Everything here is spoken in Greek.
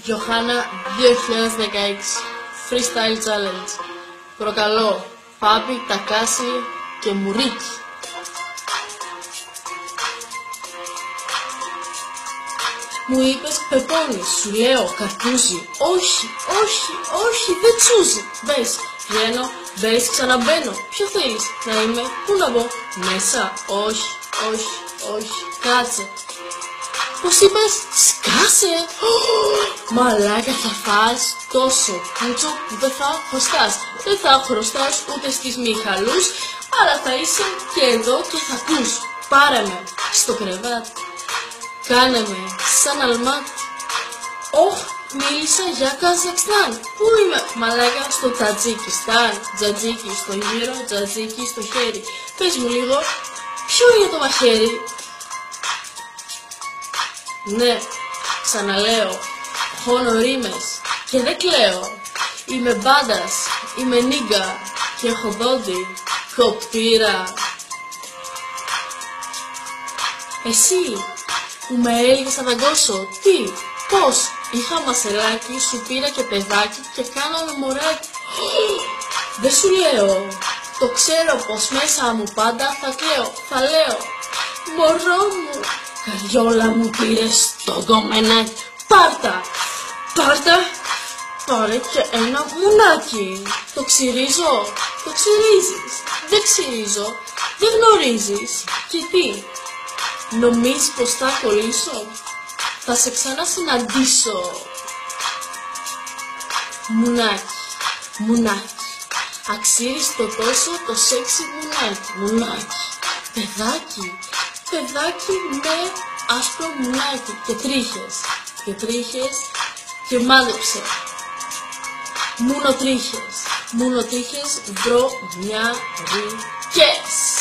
Γιωχάννα 2016 Freestyle Challenge. Προκαλώ Πάπη, Τακάση και Μουρίκι. Μου είπες πεπόνι, σου λέω καρπούζι. Όχι, όχι, όχι, δεν τσούζει. Μπες, βγαίνω, μπες, ξαναμπαίνω. Ποιο θέλεις να είμαι, πού να μπω, μέσα. Όχι, όχι, όχι, κάτσε. Πώς είπες, σκάσε. Μαλάκα, θα φας τόσο πούτσο που δεν θα χρωστάς. Δεν θα χρωστάς ούτε στις Μιχαλούς, αλλά θα είσαι και εδώ και θα ακούς. Πάρε με στο κρεβάτι, κάνε με σαν αλμάτι. Όχ, μίλησα για Καζακστάν. Πού είμαι, μαλάκα, στο Τατζικιστάν. Τζατζίκι στο γύρο, τζατζίκι στο χέρι. Πες μου λίγο, ποιο είναι το μαχαίρι. Ναι, ξαναλέω, χώνω ρήμες και δεν κλαίω. Είμαι μπάντας, είμαι νίγκα και έχω δόντι, κοπτήρα. Εσύ που με έλεγες να δαγκώσω, τι, πώς, είχα μασελάκι, σου πήρα και παιδάκι και κάναμε μωράκι. Δεν σου λέω, το ξέρω πως μέσα μου πάντα θα κλαίω, θα λέω, μωρό μου, καριόλα μου πήρες το γκομενάκι, πάρτα, πάρτα, πάρε και ένα μουνάκι. Το ξυρίζω, το ξυρίζεις, δεν ξυρίζω, δεν γνωρίζεις. Και τι, νομίζεις πως θα κολλήσω, θα σε ξανασυναντήσω. Μουνάκι, μουνάκι, αξίριστο τόσο το σεξι μουνάκι, μουνάκι, παιδάκι, παιδάκι με άσπρο μουνάκι και τρίχες και μάζεψε. Μόνο τρίχες βρωμιάρικες.